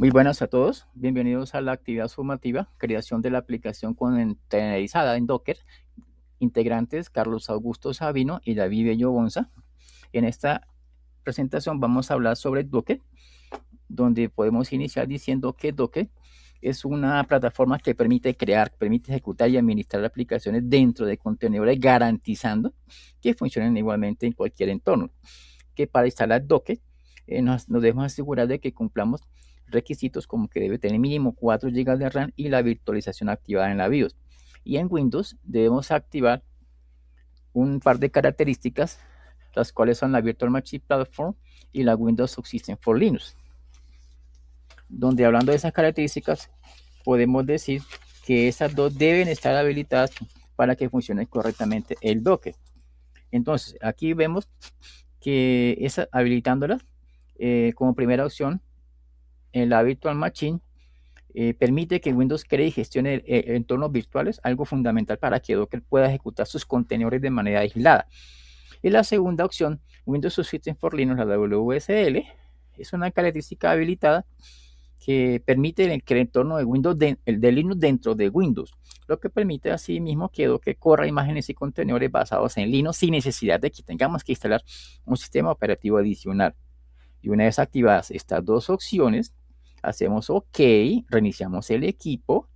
Muy buenas a todos, bienvenidos a la actividad formativa, creación de la aplicación containerizada en Docker, integrantes Carlos Augusto Sabino y David Bello Bonza. En esta presentación vamos a hablar sobre Docker, donde podemos iniciar diciendo que Docker es una plataforma que permite crear, permite ejecutar y administrar aplicaciones dentro de contenedores, garantizando que funcionen igualmente en cualquier entorno. Que para instalar Docker nos debemos asegurar de que cumplamos requisitos como que debe tener mínimo 4 GB de RAM y la virtualización activada en la BIOS. Y en Windows debemos activar un par de características, las cuales son la Virtual Machine Platform y la Windows Subsystem for Linux. Donde hablando de esas características, podemos decir que esas dos deben estar habilitadas para que funcione correctamente el Docker. Entonces, aquí vemos que es habilitándolas como primera opción en la Virtual Machine. Permite que Windows cree y gestione entornos virtuales, algo fundamental para que Docker pueda ejecutar sus contenedores de manera aislada. Y la segunda opción, Windows Subsystem for Linux, la WSL, es una característica habilitada que permite que el entorno de Windows de Linux dentro de Windows, lo que permite asimismo que Docker corra imágenes y contenedores basados en Linux sin necesidad de que tengamos que instalar un sistema operativo adicional. Y una vez activadas estas dos opciones, hacemos OK, reiniciamos el equipo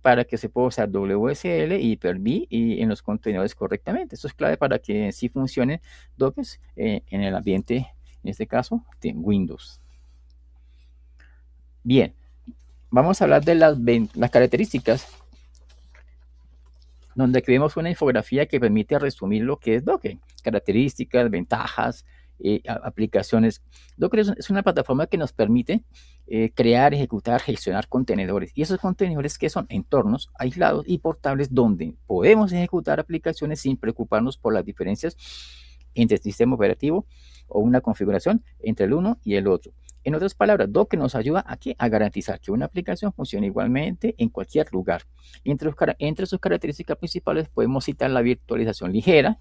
para que se pueda usar WSL y Hyper-V y en los contenedores correctamente. Esto es clave para que sí funcione Docker en el ambiente, en este caso, de Windows. Bien, vamos a hablar de las características, donde aquí vemos una infografía que permite resumir lo que es Docker, características, ventajas, aplicaciones. Docker es una plataforma que nos permite crear, ejecutar, gestionar contenedores. Y esos contenedores que son entornos aislados y portables donde podemos ejecutar aplicaciones sin preocuparnos por las diferencias entre el sistema operativo o una configuración entre el uno y el otro. En otras palabras, Docker nos ayuda a garantizar que una aplicación funcione igualmente en cualquier lugar. Y entre sus características principales podemos citar la virtualización ligera,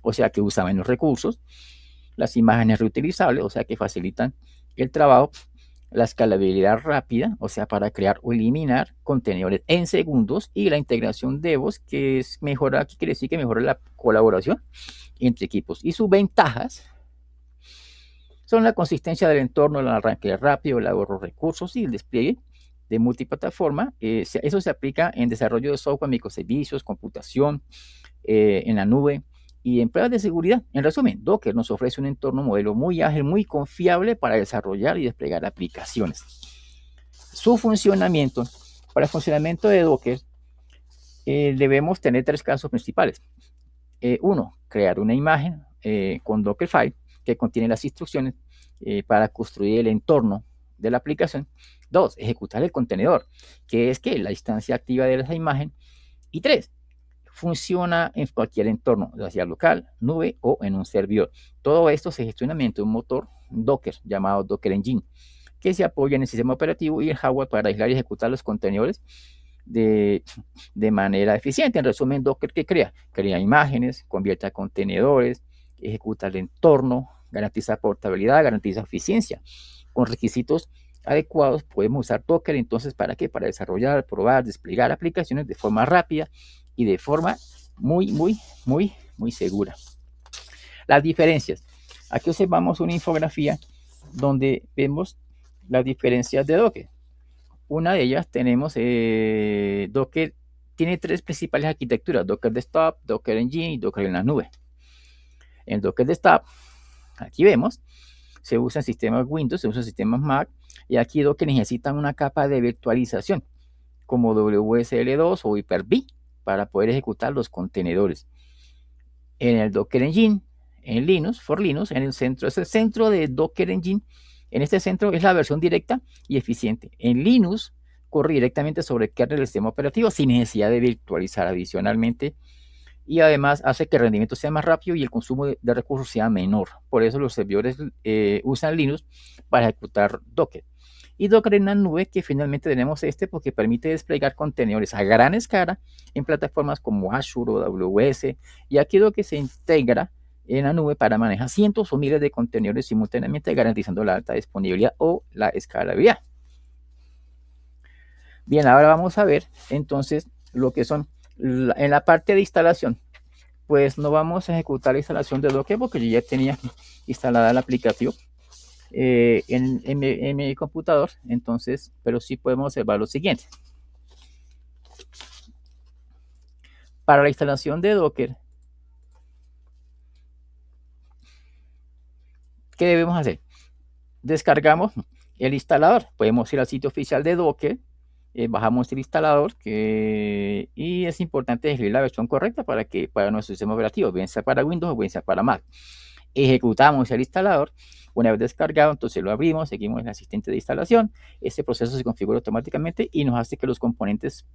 o sea que usa menos recursos, las imágenes reutilizables, o sea que facilitan el trabajo, la escalabilidad rápida, o sea para crear o eliminar contenedores en segundos, y la integración DevOps, que es mejora, aquí quiere decir que mejora la colaboración entre equipos. Y sus ventajas son la consistencia del entorno, el arranque rápido, el ahorro de recursos y el despliegue de multiplataforma. Eso se aplica en desarrollo de software, microservicios, computación, en la nube y en pruebas de seguridad. En resumen, Docker nos ofrece un entorno modelo muy ágil, muy confiable para desarrollar y desplegar aplicaciones. Su funcionamiento, para el funcionamiento de Docker, debemos tener tres casos principales. Uno, crear una imagen con Dockerfile que contiene las instrucciones para construir el entorno de la aplicación. Dos, ejecutar el contenedor, que es la instancia activa de esa imagen. Y tres, funciona en cualquier entorno, ya sea local, nube o en un servidor. Todo esto se gestiona mediante un motor Docker llamado Docker Engine, que se apoya en el sistema operativo y el hardware para aislar y ejecutar los contenedores de manera eficiente. En resumen, Docker, ¿qué crea? Crea imágenes, convierte a contenedores, ejecuta el entorno, garantiza portabilidad, garantiza eficiencia. Con requisitos adecuados podemos usar Docker entonces ¿para qué? Para desarrollar, probar, desplegar aplicaciones de forma rápida y de forma muy segura. Las diferencias. Aquí observamos una infografía donde vemos las diferencias de Docker. Una de ellas tenemos Docker, tiene tres principales arquitecturas: Docker Desktop, Docker Engine y Docker en la nube. En Docker Desktop, aquí vemos, se usa en sistemas Windows, se usa en sistemas Mac, y aquí Docker necesita una capa de virtualización como WSL2 o Hyper-V para poder ejecutar los contenedores. En el Docker Engine, en Linux, for Linux, en el centro, es el centro de Docker Engine. En este centro es la versión directa y eficiente. En Linux corre directamente sobre el kernel del sistema operativo sin necesidad de virtualizar adicionalmente, y además hace que el rendimiento sea más rápido y el consumo de recursos sea menor. Por eso los servidores usan Linux para ejecutar Docker. Y Docker en la nube, que finalmente tenemos porque permite desplegar contenedores a gran escala en plataformas como Azure o AWS. Y aquí Docker se integra en la nube para manejar cientos o miles de contenedores simultáneamente, garantizando la alta disponibilidad o la escalabilidad. Bien, ahora vamos a ver entonces lo que son en la parte de instalación. Pues no vamos a ejecutar la instalación de Docker porque yo ya tenía instalada el aplicativo en mi computador. Entonces, pero sí podemos observar lo siguiente. Para la instalación de Docker, ¿qué debemos hacer? Descargamos el instalador. Podemos ir al sitio oficial de Docker, bajamos el instalador y es importante elegir la versión correcta para nuestro sistema operativo, bien sea para Windows o bien sea para Mac. Ejecutamos el instalador. Una vez descargado, entonces lo abrimos, seguimos el asistente de instalación. Este proceso se configura automáticamente y nos hace que los componentes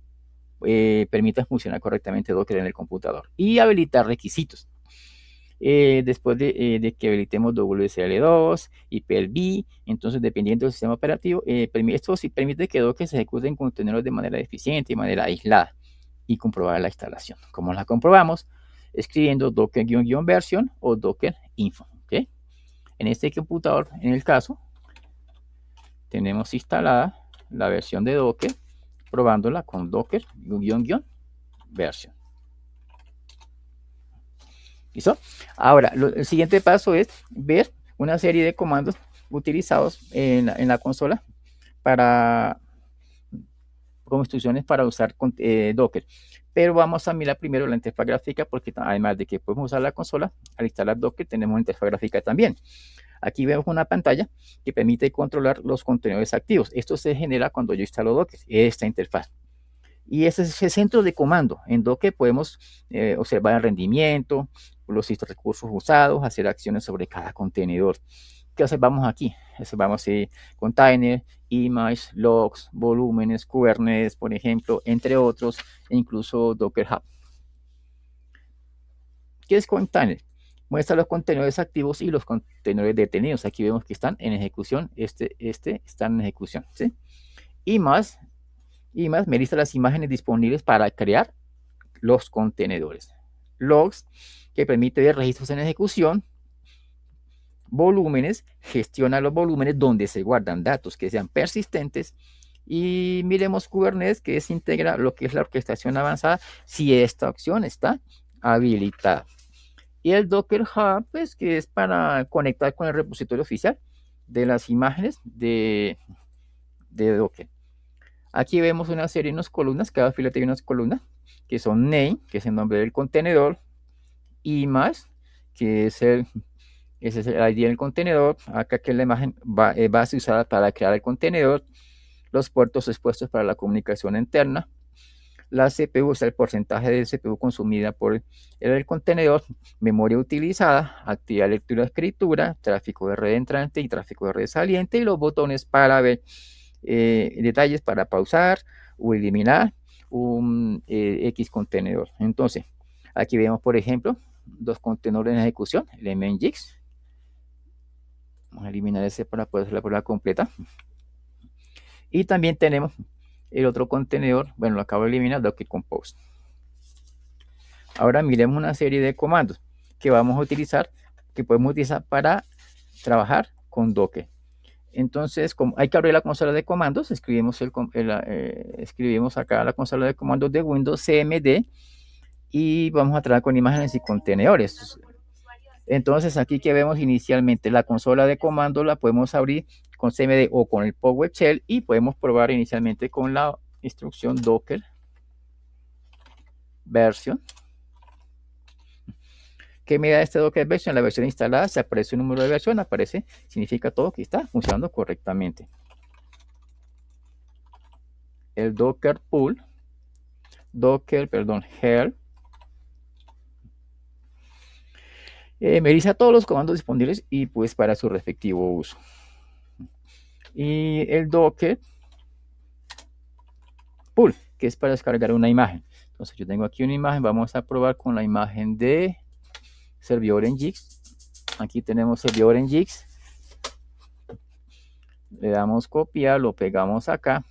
permitan funcionar correctamente Docker en el computador y habilitar requisitos. Después de que habilitemos WSL2 y PLB, entonces dependiendo del sistema operativo, esto sí permite que Docker se ejecute en contenedores de manera eficiente y de manera aislada y comprobar la instalación. ¿Cómo la comprobamos? Escribiendo docker-version o docker info. ¿Okay? En este computador, en el caso, tenemos instalada la versión de Docker, probándola con docker-version. ¿Listo? Ahora, el siguiente paso es ver una serie de comandos utilizados en la consola como instrucciones para usar Docker. Pero vamos a mirar primero la interfaz gráfica porque además de que podemos usar la consola, al instalar Docker tenemos una interfaz gráfica también. Aquí vemos una pantalla que permite controlar los contenedores activos. Esto se genera cuando yo instalo Docker, esta interfaz. Y ese es el centro de comando. En Docker podemos observar el rendimiento, los recursos usados, hacer acciones sobre cada contenedor. ¿Qué observamos aquí? Observamos container, image, logs, volúmenes, Kubernetes, por ejemplo, entre otros, e incluso Docker Hub. ¿Qué es container? Muestra los contenedores activos y los contenedores detenidos. Aquí vemos que están en ejecución. Este están en ejecución. ¿Sí? Image me lista las imágenes disponibles para crear los contenedores. Logs, que permite ver registros en ejecución. Volúmenes, gestiona los volúmenes donde se guardan datos que sean persistentes. Y miremos Kubernetes, que integra lo que es la orquestación avanzada, si esta opción está habilitada. Y el Docker Hub, pues, que es para conectar con el repositorio oficial de las imágenes de Docker. Aquí vemos una serie de unas columnas, cada fila tiene unas columnas, que son name, que es el nombre del contenedor, image, que ese es el ID del contenedor, acá que la imagen va a ser usada para crear el contenedor, los puertos expuestos para la comunicación interna, la CPU, es el porcentaje de CPU consumida por el contenedor, memoria utilizada, actividad lectura escritura, tráfico de red entrante y tráfico de red saliente, y los botones para ver detalles para pausar o eliminar un X contenedor. Entonces, aquí vemos, por ejemplo, dos contenedores en ejecución, el MNGX. Vamos a eliminar ese para poder hacer la prueba completa. Y también tenemos el otro contenedor, bueno, lo acabo de eliminar, Docker Compose. Ahora miremos una serie de comandos que vamos a utilizar, que podemos utilizar para trabajar con Docker. Entonces, como hay que abrir la consola de comandos, escribimos acá la consola de comandos de Windows CMD y vamos a trabajar con imágenes y contenedores. Entonces, aquí que vemos inicialmente la consola de comandos la podemos abrir con CMD o con el PowerShell y podemos probar inicialmente con la instrucción Docker version. ¿Qué me da este Docker version? La versión instalada, se aparece un número de versión, aparece, significa todo que está funcionando correctamente. El Docker pool, help, me lista todos los comandos disponibles y pues para su respectivo uso. Y el Docker pool, que es para descargar una imagen. Entonces yo tengo aquí una imagen, vamos a probar con la imagen de servidor en Nginx. Aquí tenemos servidor en Nginx. Le damos copiar, lo pegamos acá.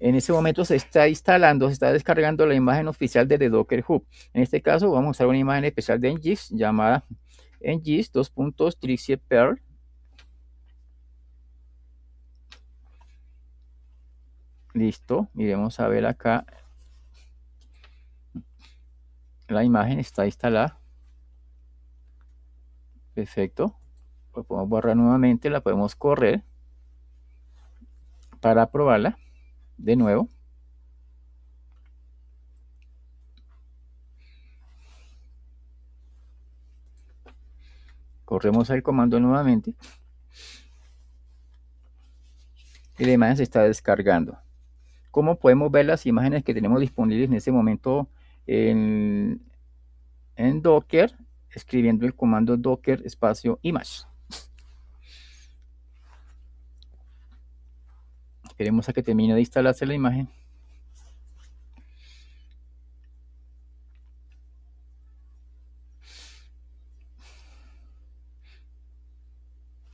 En ese momento se está instalando, se está descargando la imagen oficial de Docker Hub. En este caso vamos a usar una imagen especial de Nginx llamada Nginx Trixie Pearl. Listo, y vamos a ver acá la imagen está instalada. Perfecto. Pues podemos borrar nuevamente, la podemos correr para probarla de nuevo. Corremos el comando nuevamente y la imagen se está descargando. ¿Cómo podemos ver las imágenes que tenemos disponibles en este momento en Docker? Escribiendo el comando docker espacio image. Esperemos a que termine de instalarse la imagen.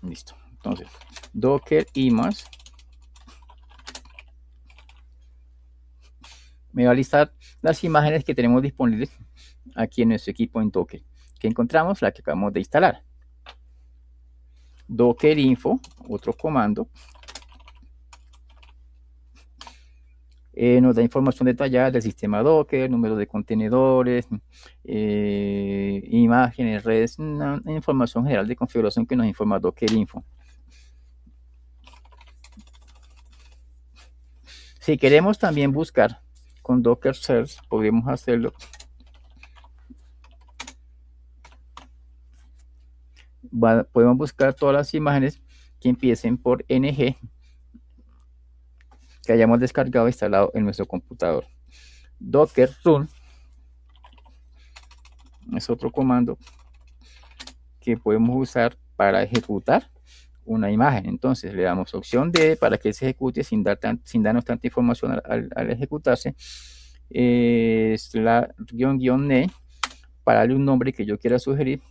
Listo. Entonces, docker image me va a listar las imágenes que tenemos disponibles aquí en nuestro equipo en Docker. Que encontramos la que acabamos de instalar. Docker info, otro comando. Nos da información detallada del sistema Docker, número de contenedores, imágenes, redes, una información general de configuración que nos informa Docker info. Si queremos también buscar con Docker Search, podemos hacerlo. Podemos buscar todas las imágenes que empiecen por NG que hayamos descargado e instalado en nuestro computador. Docker run es otro comando que podemos usar para ejecutar una imagen. Entonces le damos opción D para que se ejecute sin darnos tanta información al ejecutarse. Es la --ne para darle un nombre que yo quiera sugerir.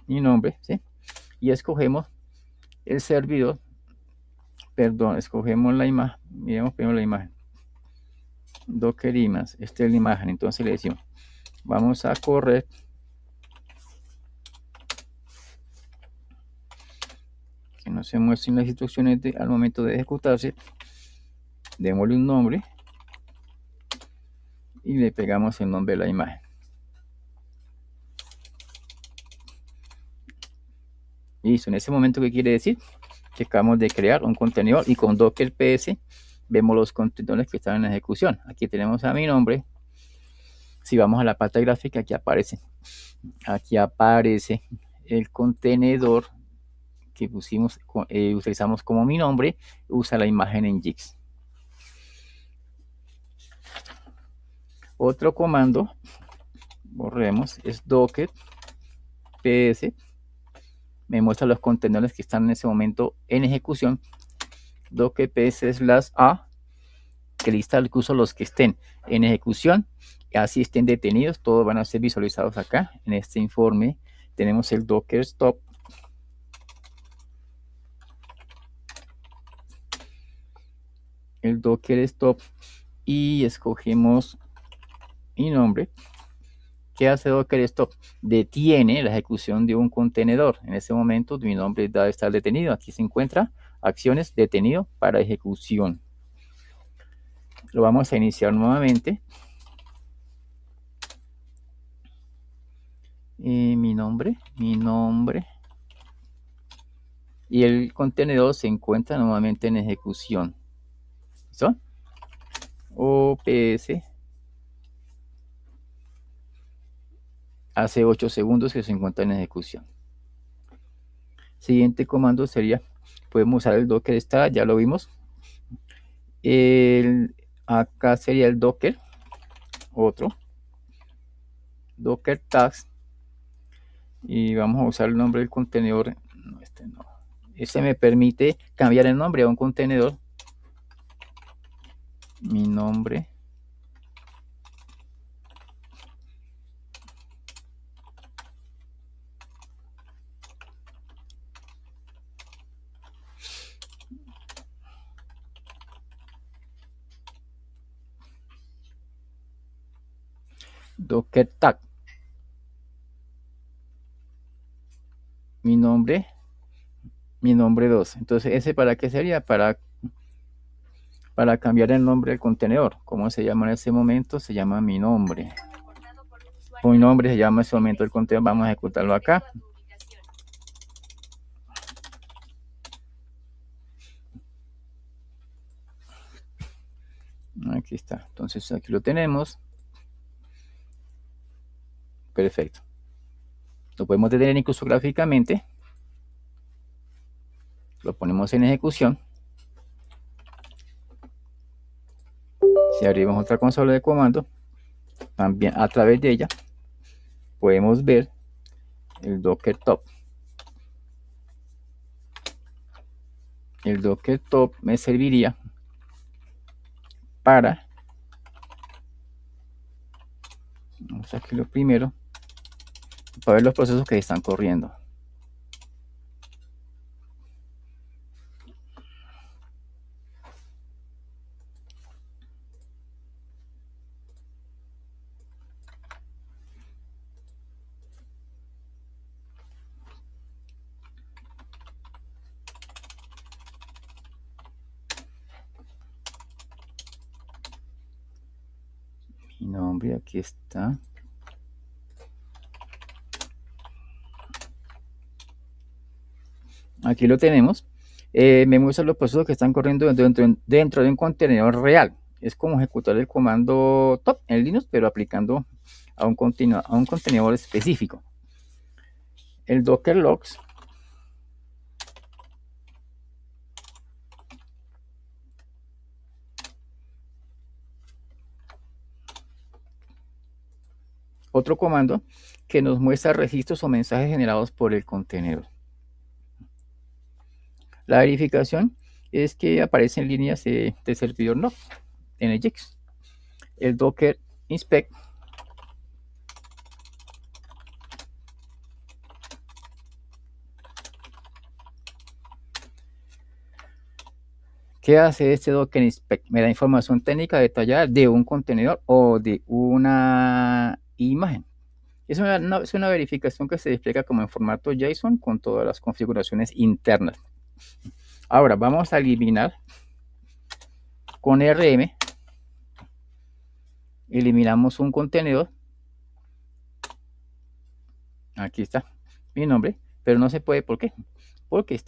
Mi nombre, ¿sí? Y escogemos el servidor. Perdón, escogemos la imagen. Miremos primero la imagen. Docker image. Esta es la imagen. Entonces le decimos, vamos a correr. Que no se muestren las instrucciones al momento de ejecutarse. Démosle un nombre. Y le pegamos el nombre de la imagen. Listo. En ese momento, ¿qué quiere decir? Que acabamos de crear un contenedor y con Docker PS vemos los contenedores que están en ejecución. Aquí tenemos a mi nombre. Si vamos a la parte gráfica, aquí aparece el contenedor que utilizamos como mi nombre. Usa la imagen en Nginx. Otro comando, borremos, es docker ps. Me muestra los contenedores que están en ese momento en ejecución. Docker ps/a, que lista incluso los que estén en ejecución, así estén detenidos, todos van a ser visualizados acá en este informe. Tenemos el docker stop, y escogemos mi nombre. ¿Qué hace docker stop? Detiene la ejecución de un contenedor. En ese momento mi nombre debe estar detenido. Aquí se encuentra acciones detenido para ejecución. Lo vamos a iniciar nuevamente. Mi nombre. Y el contenedor se encuentra nuevamente en ejecución. ¿Listo? OPS. Hace 8 segundos que se encuentra en ejecución. Siguiente comando sería, podemos usar el docker está, ya lo vimos. Acá sería el docker, otro. Docker tags. Y vamos a usar el nombre del contenedor. No, este no. Este me permite cambiar el nombre a un contenedor. Mi nombre. docker tag, mi nombre 2. Entonces, ¿ese para qué sería? Para cambiar el nombre del contenedor. ¿Cómo se llama en ese momento? Se llama mi nombre. Mi nombre se llama en ese momento el contenedor. Vamos a ejecutarlo acá. Aquí está. Entonces, aquí lo tenemos. Perfecto. Lo podemos detener incluso gráficamente. Lo ponemos en ejecución. Si abrimos otra consola de comando, también a través de ella podemos ver el Docker Top. El Docker Top me serviría para, vamos aquí lo primero, para ver los procesos que están corriendo. Mi nombre, aquí está. Aquí lo tenemos. Me muestra los procesos que están corriendo dentro de un contenedor real. Es como ejecutar el comando top en Linux, pero aplicando a un contenedor específico. El Docker Logs otro comando que nos muestra registros o mensajes generados por el contenedor. La verificación es que aparecen líneas de servidor no NGX. El Docker Inspect ¿qué hace este Docker Inspect? Me da información técnica detallada de un contenedor o de una imagen. Es una verificación que se despliega como en formato JSON con todas las configuraciones internas. Ahora vamos a eliminar con RM. Eliminamos un contenedor. Aquí está mi nombre, pero no se puede. ¿Por qué? Porque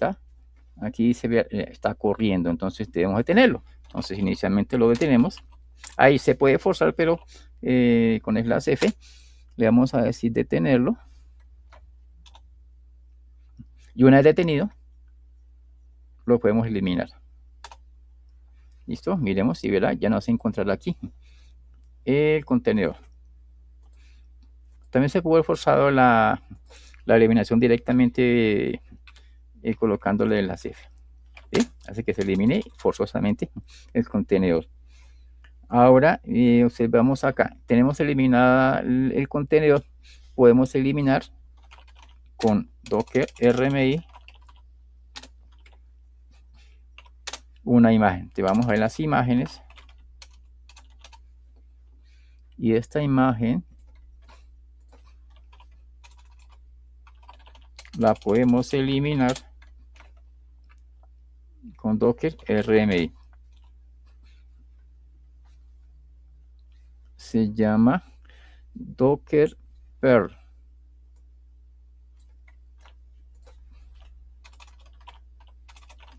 aquí se ve, está corriendo, entonces debemos detenerlo. Entonces inicialmente lo detenemos. Ahí se puede forzar, pero con /F le vamos a decir detenerlo. Y una vez detenido, lo podemos eliminar. Listo, miremos y verá, ya no se encontrará aquí el contenedor. También se puede forzar la eliminación directamente colocándole el F. ¿Sí? Así que se elimine forzosamente el contenedor. Ahora observamos acá, tenemos eliminada el contenedor, podemos eliminar con docker rmi una imagen. Te vamos a ver las imágenes y esta imagen la podemos eliminar con docker rmi. Se llama docker perl.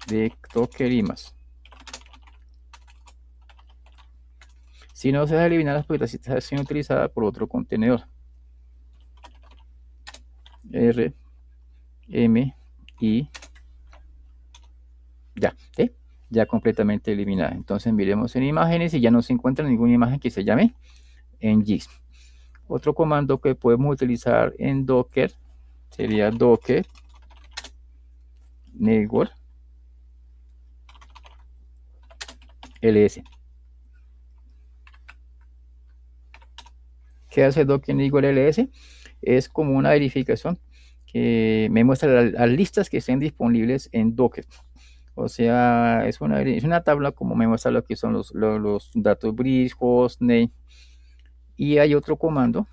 De docker images. Si no se va a eliminar las porque está siendo utilizada por otro contenedor. R, M, I. Ya, ¿eh? Ya completamente eliminada. Entonces miremos en imágenes y ya no se encuentra ninguna imagen que se llame ngx. Otro comando que podemos utilizar en Docker sería docker network ls. ¿Qué hace docker network ls? Es como una verificación que me muestra las listas que estén disponibles en Docker. O sea, es una tabla como me muestra lo que son los datos bridge, hostname Y hay otro comando,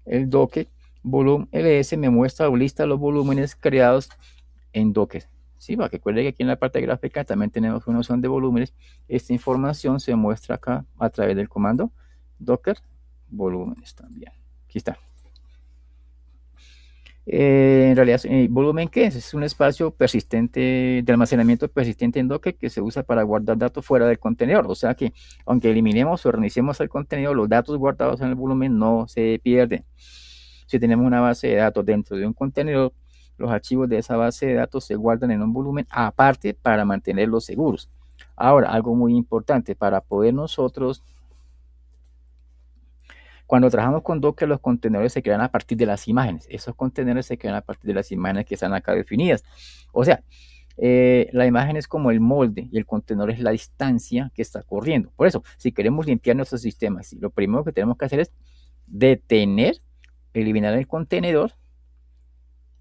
el docker volume ls, me muestra o lista los volúmenes creados en Docker. Sí, para que recuerde que aquí en la parte gráfica también tenemos una opción de volúmenes. Esta información se muestra acá a través del comando docker volúmenes también. Aquí está. En realidad, ¿volumen qué es? Es un espacio persistente de almacenamiento persistente en Docker que se usa para guardar datos fuera del contenedor. O sea que aunque eliminemos o reiniciemos el contenedor, los datos guardados en el volumen no se pierden. Si tenemos una base de datos dentro de un contenedor, los archivos de esa base de datos se guardan en un volumen aparte para mantenerlos seguros. Ahora, algo muy importante, para poder nosotros, cuando trabajamos con Docker, los contenedores se crean a partir de las imágenes. Esos contenedores se crean a partir de las imágenes que están acá definidas. O sea, la imagen es como el molde y el contenedor es la distancia que está corriendo. Por eso, si queremos limpiar nuestro sistema, lo primero que tenemos que hacer es detener, eliminar el contenedor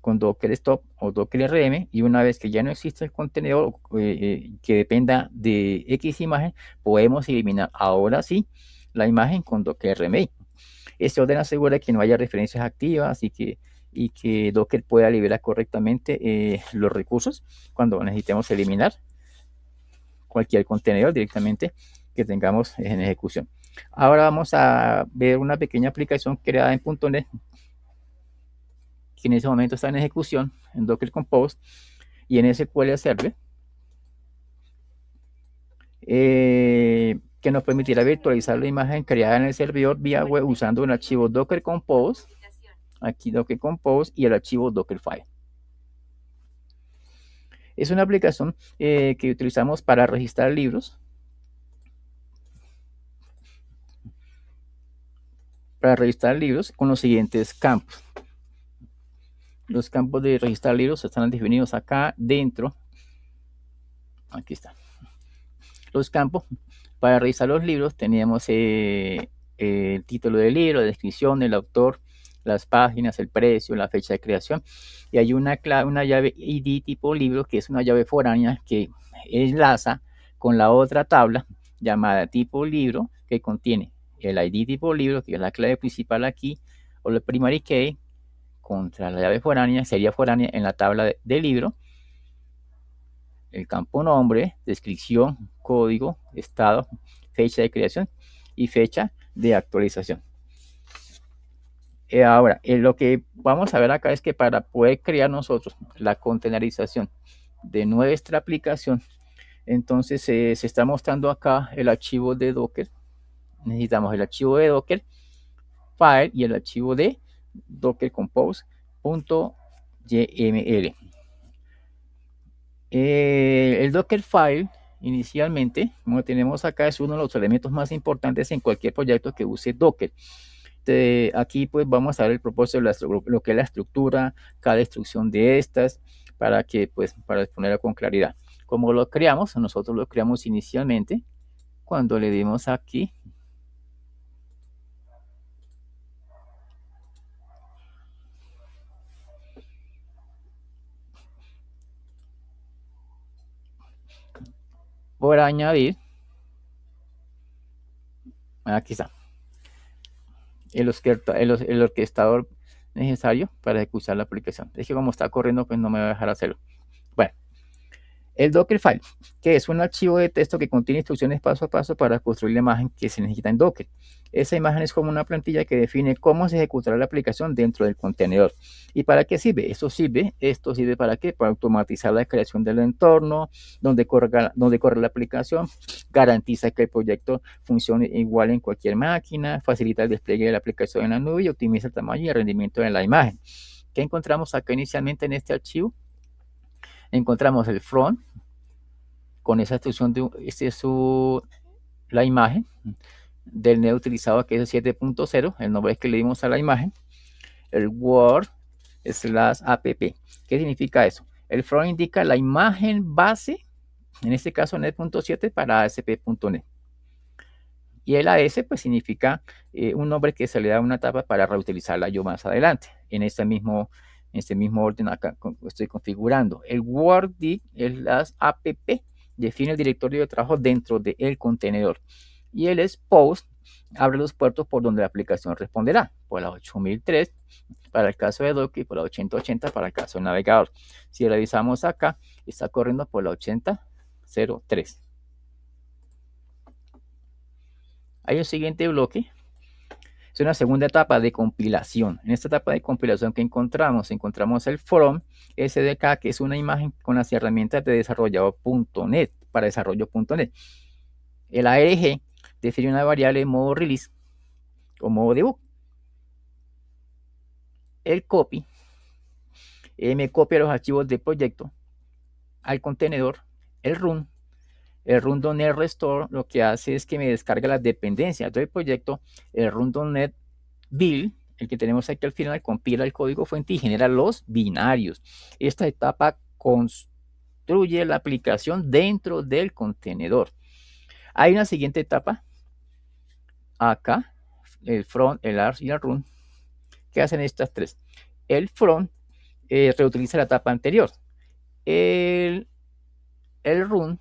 con Docker Stop o Docker RM, y una vez que ya no existe el contenedor que dependa de X imagen, podemos eliminar ahora sí la imagen con Docker RM. Este orden asegura que no haya referencias activas y que Docker pueda liberar correctamente los recursos cuando necesitemos eliminar cualquier contenedor directamente que tengamos en ejecución. Ahora vamos a ver una pequeña aplicación creada en .NET que en ese momento está en ejecución en Docker Compose y en SQL Server, que nos permitirá virtualizar la imagen creada en el servidor vía web usando un archivo Docker Compose, aquí Docker Compose, y el archivo Dockerfile. Es una aplicación que utilizamos para registrar libros, con los siguientes campos. Los campos de registrar libros están definidos acá dentro. Aquí está. Los campos para revisar los libros teníamos el título del libro, la descripción, el autor, las páginas, el precio, la fecha de creación. Y hay una llave ID tipo libro, que es una llave foránea que enlaza con la otra tabla llamada tipo libro, que contiene el ID tipo libro, que es la clave principal aquí, o el primary key, contra la llave foránea, sería foránea en la tabla de libro, el campo nombre, descripción, código, estado, fecha de creación y fecha de actualización. Ahora, lo que vamos a ver acá es que para poder crear nosotros la containerización de nuestra aplicación, entonces se está mostrando acá el archivo de Docker. Necesitamos el archivo de Docker file y el archivo de Docker Compose.yml. El Dockerfile inicialmente, como tenemos acá, es uno de los elementos más importantes en cualquier proyecto que use Docker. Aquí pues vamos a ver el propósito de lo que es la estructura, cada instrucción de estas, para exponerlo con claridad. Como lo creamos, nosotros lo creamos inicialmente cuando le dimos aquí por añadir, aquí está, el orquestador necesario para ejecutar la aplicación. Es que como está corriendo, pues no me va a dejar hacerlo. Bueno, el Dockerfile, que es un archivo de texto que contiene instrucciones paso a paso para construir la imagen que se necesita en Docker. Esa imagen es como una plantilla que define cómo se ejecutará la aplicación dentro del contenedor. ¿Y para qué sirve? Esto sirve ¿para qué? Para automatizar la creación del entorno, donde corre la aplicación, garantiza que el proyecto funcione igual en cualquier máquina, facilita el despliegue de la aplicación en la nube y optimiza el tamaño y el rendimiento de la imagen. ¿Qué encontramos acá inicialmente en este archivo? Encontramos el front con esa instrucción la imagen del NEO utilizado, que es el 7.0, el nombre que le dimos a la imagen, el word/app. ¿Qué significa eso? El front indica la imagen base, en este caso net.7 para ASP.NET. Y el AS pues significa un nombre que se le da a una etapa para reutilizarla yo más adelante. En este mismo orden acá estoy configurando. El WordD es las app define el directorio de trabajo dentro del contenedor. Y el expose abre los puertos por donde la aplicación responderá, por la 8003 para el caso de Docker y por la 8080 para el caso del navegador. Si revisamos acá, está corriendo por la 8003. Hay un siguiente bloque. Es una segunda etapa de compilación. En esta etapa de compilación que encontramos el from SDK, que es una imagen con las herramientas de desarrollador.net para desarrollo.net. El ARG define una variable en modo release o modo debug. El copy me copia los archivos del proyecto al contenedor. El run.net restore lo que hace es que me descarga las dependencias del proyecto. El run.net build, el que tenemos aquí al final, compila el código fuente y genera los binarios. Esta etapa construye la aplicación dentro del contenedor. Hay una siguiente etapa acá, el front, el ARS y el run, que hacen estas tres. El front reutiliza la etapa anterior. El run,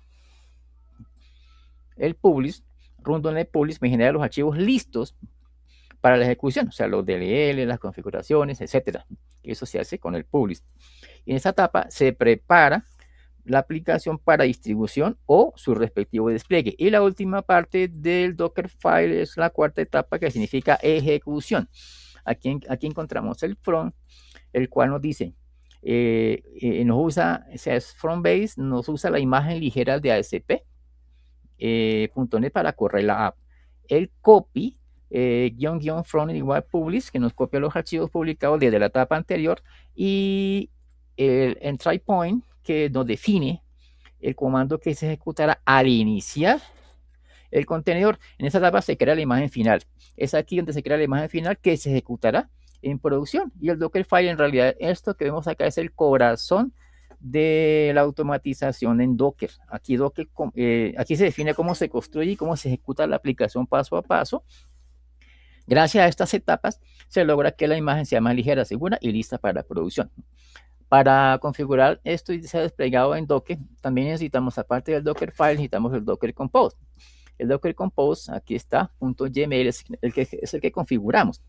el publish, run.net publish me genera los archivos listos para la ejecución, o sea, los DLL, las configuraciones, etcétera. Eso se hace con el publish. Y en esta etapa se prepara la aplicación para distribución o su respectivo despliegue. Y la última parte del Dockerfile es la cuarta etapa, que significa ejecución. Aquí encontramos el front, el cual nos dice, nos usa, o sea, es front base, nos usa la imagen ligera de ASP.NET para correr la app. El copy, --from igual publish, que nos copia los archivos publicados desde la etapa anterior, y el entry point, que nos define el comando que se ejecutará al iniciar el contenedor. En esta etapa se crea la imagen final. Es aquí donde se crea la imagen final que se ejecutará en producción. Y el Dockerfile, en realidad, esto que vemos acá es el corazón de la automatización en Docker. Aquí se define cómo se construye y cómo se ejecuta la aplicación paso a paso. Gracias a estas etapas se logra que la imagen sea más ligera, segura y lista para la producción. Para configurar esto y sea desplegado en Docker, también necesitamos, aparte del Dockerfile, necesitamos el Docker Compose. El Docker Compose, aquí está, .yml, es el que configuramos.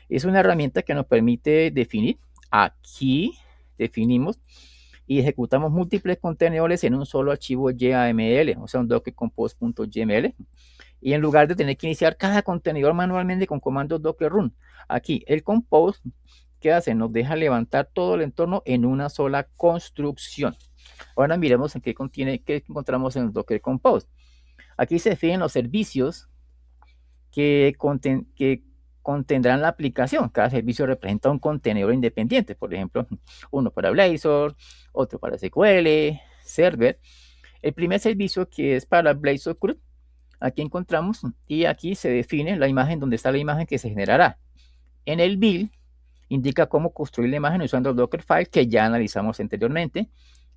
Es una herramienta que nos permite definir. Aquí definimos y ejecutamos múltiples contenedores en un solo archivo YAML, o sea, un Docker Compose.yml. Y en lugar de tener que iniciar cada contenedor manualmente con comandos docker run, aquí el compose, ¿qué hace? Nos deja levantar todo el entorno en una sola construcción. Ahora miremos en qué encontramos en el Docker Compose. Aquí se definen los servicios que contendrán la aplicación. Cada servicio representa un contenedor independiente. Por ejemplo, uno para Blazor, otro para SQL, Server. El primer servicio, que es para Blazor CRUD, aquí encontramos, y aquí se define la imagen, donde está la imagen que se generará. En el build indica cómo construir la imagen usando el Dockerfile, que ya analizamos anteriormente.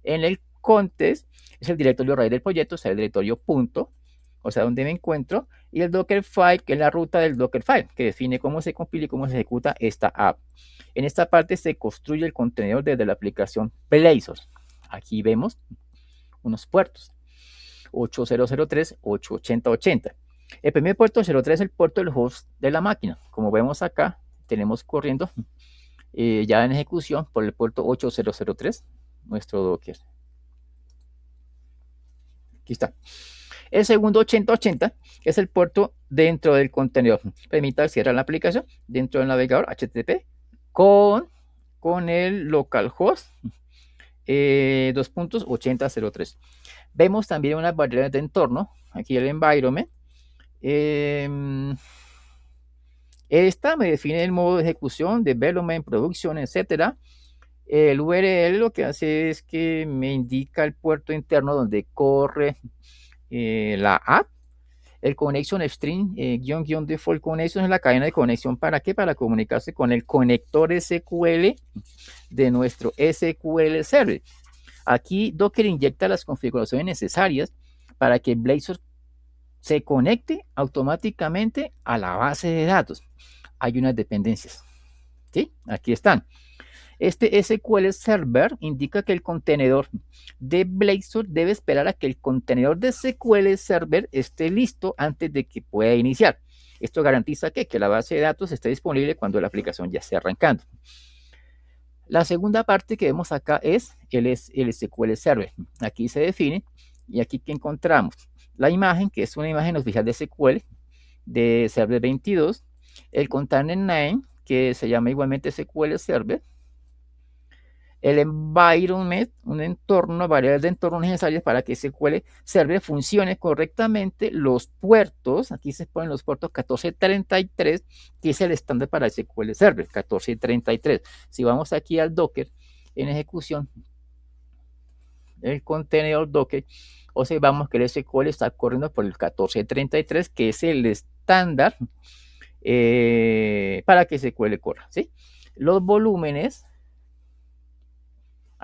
En el context es el directorio raíz del proyecto, o sea, el directorio punto, o sea, donde me encuentro, y el Dockerfile, que es la ruta del Dockerfile, que define cómo se compila y cómo se ejecuta esta app. En esta parte se construye el contenedor desde la aplicación Blazor. Aquí vemos unos puertos, 8003, 8080. El primer puerto 03 es el puerto del host de la máquina. Como vemos acá, tenemos corriendo ya en ejecución por el puerto 8003 nuestro Docker. Aquí está. El segundo 8080 es el puerto dentro del contenedor. Permite acceder la aplicación dentro del navegador HTTP con el localhost 2.8003. Vemos también unas variables de entorno. Aquí el environment. Esta me define el modo de ejecución, development, producción, etcétera. El URL lo que hace es que me indica el puerto interno donde corre la app. El connection string, default connection, es la cadena de conexión. ¿Para qué? Para comunicarse con el conector SQL de nuestro SQL Server. Aquí Docker inyecta las configuraciones necesarias para que Blazor se conecte automáticamente a la base de datos. Hay unas dependencias, ¿sí? Aquí están. Este SQL Server indica que el contenedor de Blazor debe esperar a que el contenedor de SQL Server esté listo antes de que pueda iniciar. Esto garantiza que la base de datos esté disponible cuando la aplicación ya esté arrancando. La segunda parte que vemos acá es el SQL Server. Aquí se define y aquí que encontramos la imagen, que es una imagen oficial de SQL de Server 22, el container name, que se llama igualmente SQL Server, el environment, un entorno, variables de entorno necesarias para que SQL Server funcione correctamente, los puertos, aquí se ponen los puertos 1433, que es el estándar para SQL Server, 1433. Si vamos aquí al Docker en ejecución, el contenedor Docker, observamos que el SQL está corriendo por el 1433, que es el estándar para que SQL corra, ¿sí? Los volúmenes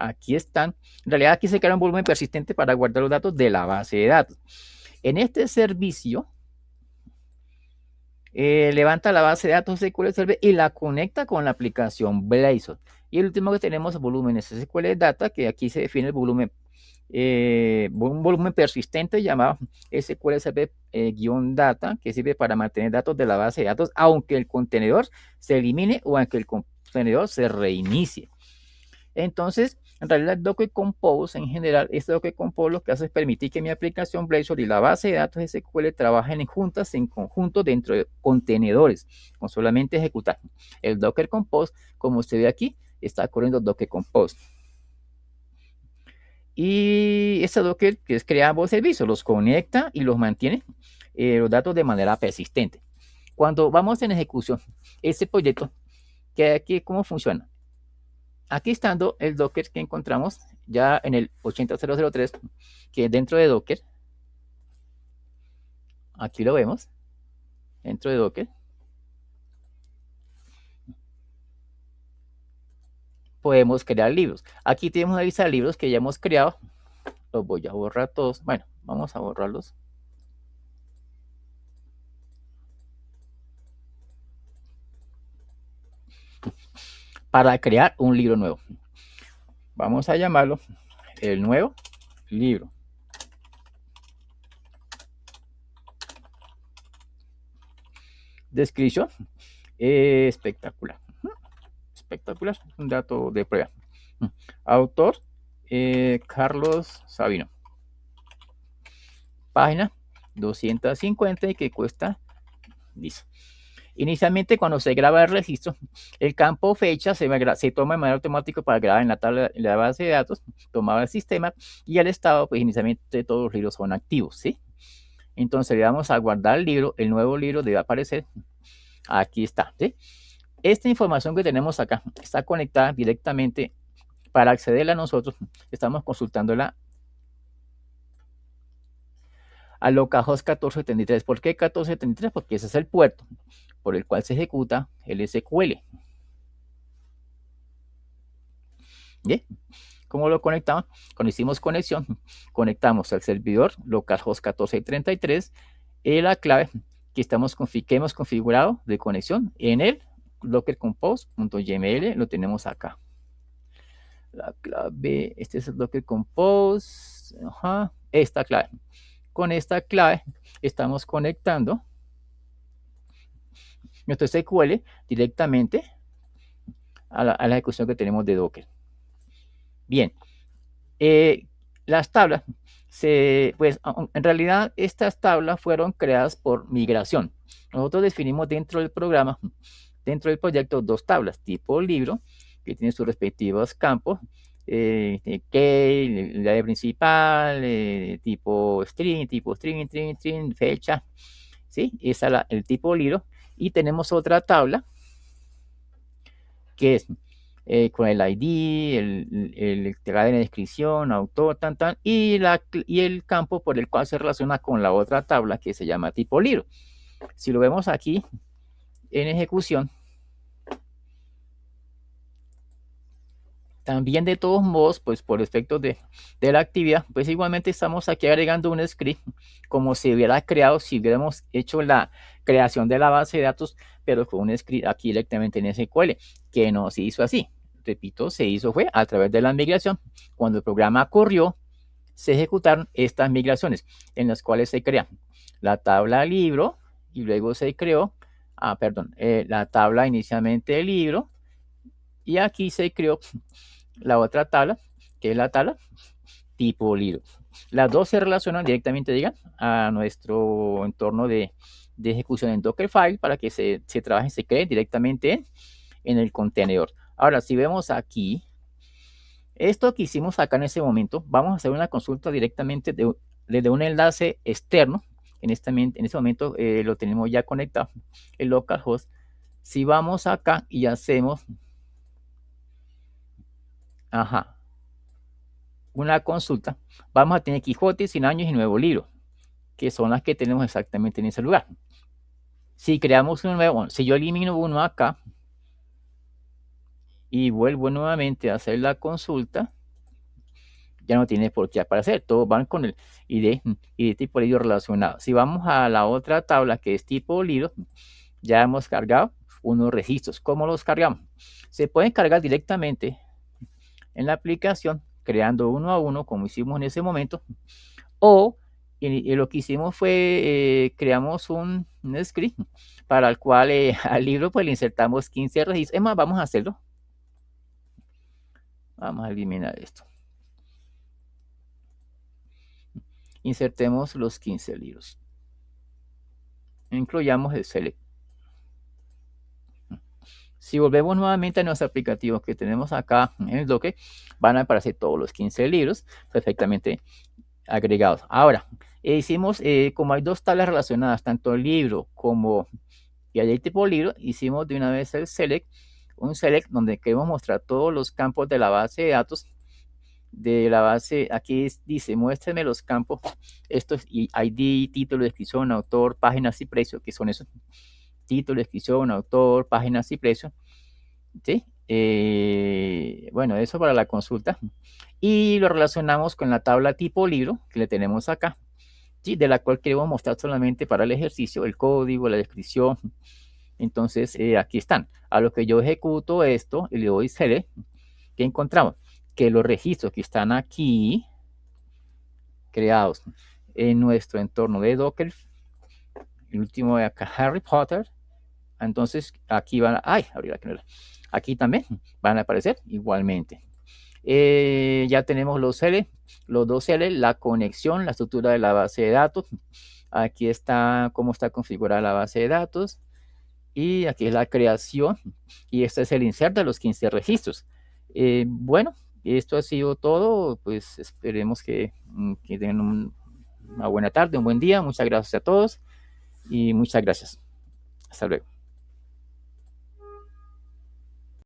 aquí están. En realidad aquí se crea un volumen persistente para guardar los datos de la base de datos. En este servicio, levanta la base de datos SQL Server y la conecta con la aplicación Blazor. Y el último que tenemos es volúmenes SQL Data, que aquí se define el volumen, un volumen persistente llamado SQL Server-Data, que sirve para mantener datos de la base de datos, aunque el contenedor se elimine o aunque el contenedor se reinicie. Entonces, en realidad, Docker Compose en general, este Docker Compose lo que hace es permitir que mi aplicación Blazor y la base de datos SQL trabajen juntas en conjunto dentro de contenedores, con solamente ejecutar. El Docker Compose, como usted ve aquí, está corriendo Docker Compose. Y este Docker, que es crear ambos servicios, los conecta y los mantiene los datos de manera persistente. Cuando vamos en ejecución, este proyecto, que aquí, ¿cómo funciona? Aquí estando el Docker que encontramos ya en el 80003, que es dentro de Docker. Aquí lo vemos, dentro de Docker. Podemos crear libros. Aquí tenemos una lista de libros que ya hemos creado. Los voy a borrar todos. Bueno, vamos a borrarlos. Para crear un libro nuevo. Vamos a llamarlo el nuevo libro. Descripción. Espectacular. Espectacular. Un dato de prueba. Autor. Carlos Sabino. Página 250 y que cuesta 10. Inicialmente, cuando se graba el registro, el campo fecha se toma de manera automática para grabar en la tabla, en la base de datos, tomado el sistema, y el estado, pues inicialmente todos los libros son activos, ¿sí? Entonces le vamos a guardar el libro, el nuevo libro debe aparecer, aquí está, ¿sí? Esta información que tenemos acá está conectada directamente para accederla a nosotros, estamos consultándola a localhost 1473. ¿Por qué 1473? Porque ese es el puerto por el cual se ejecuta el SQL. ¿Bien? ¿Cómo lo conectamos? Cuando hicimos conexión, conectamos al servidor localhost 1433 y la clave que hemos configurado de conexión en el dockercompose.yml lo tenemos acá. La clave, este es el Docker Compose, esta clave. Con esta clave estamos conectando nuestro SQL directamente a la ejecución que tenemos de Docker. Bien, las tablas, pues en realidad estas tablas fueron creadas por migración. Nosotros definimos dentro del programa, dentro del proyecto, dos tablas, tipo libro, que tiene sus respectivos campos, key, la principal, tipo string, fecha, ¿sí? Esa es el tipo libro. Y tenemos otra tabla que es con el ID, el cadena de descripción, autor, y el campo por el cual se relaciona con la otra tabla que se llama tipo libro. Si lo vemos aquí en ejecución, también de todos modos, pues por efectos de la actividad, pues igualmente estamos aquí agregando un script como si hubiera creado, si hubiéramos hecho la creación de la base de datos, pero con un script aquí directamente en SQL, que nos hizo así. repito, se hizo fue a través de la migración. Cuando el programa corrió, se ejecutaron estas migraciones en las cuales se crea la tabla libro y luego se creó, la tabla inicialmente del libro y aquí se creó la otra tabla, que es la tabla tipo libro. Las dos se relacionan directamente, digan, a nuestro entorno de ejecución en Dockerfile para que se trabaje, se cree directamente en el contenedor. Ahora, si vemos aquí, esto que hicimos acá en ese momento, vamos a hacer una consulta directamente desde un enlace externo. En ese momento lo tenemos ya conectado, el localhost. Si vamos acá y hacemos una consulta, vamos a tener Quijote, 100 años y nuevo libro, que son las que tenemos exactamente en ese lugar. Si creamos un nuevo, si yo elimino uno acá y vuelvo nuevamente a hacer la consulta, ya no tiene por qué aparecer, todos van con el ID y de tipo libro relacionado. Si vamos a la otra tabla que es tipo libro, ya hemos cargado unos registros. ¿Cómo los cargamos? Se pueden cargar directamente en la aplicación, creando uno a uno, como hicimos en ese momento, o y lo que hicimos fue, creamos un script para el cual al libro pues le insertamos 15 registros. Es más, vamos a hacerlo. Vamos a eliminar esto. Insertemos los 15 libros. Incluyamos el select. Si volvemos nuevamente a nuestro aplicativo que tenemos acá en el Docker, van a aparecer todos los 15 libros perfectamente agregados. Ahora, hicimos, como hay dos tablas relacionadas, tanto el libro como y hay tipo libro, hicimos de una vez el select, un select donde queremos mostrar todos los campos de la base de datos. De la base, aquí dice, muéstrame los campos, estos ID, título, descripción, autor, páginas y precio, que son esos. Título, descripción, autor, páginas y precio. ¿Sí? Bueno, eso para la consulta. Y lo relacionamos con la tabla tipo libro que le tenemos acá, ¿sí? De la cual queremos mostrar solamente para el ejercicio, el código, la descripción. Entonces, aquí están. A lo que yo ejecuto esto y le doy select, ¿qué encontramos? Que los registros que están aquí, creados en nuestro entorno de Docker, el último de acá, Harry Potter, entonces aquí van a, aquí también van a aparecer igualmente. Ya tenemos los dos L, la conexión, la estructura de la base de datos. Aquí está cómo está configurada la base de datos. Y aquí es la creación. Y este es el insert de los 15 registros. Bueno, esto ha sido todo. Pues esperemos que tengan una buena tarde, un buen día. Muchas gracias a todos. Y muchas gracias. Hasta luego.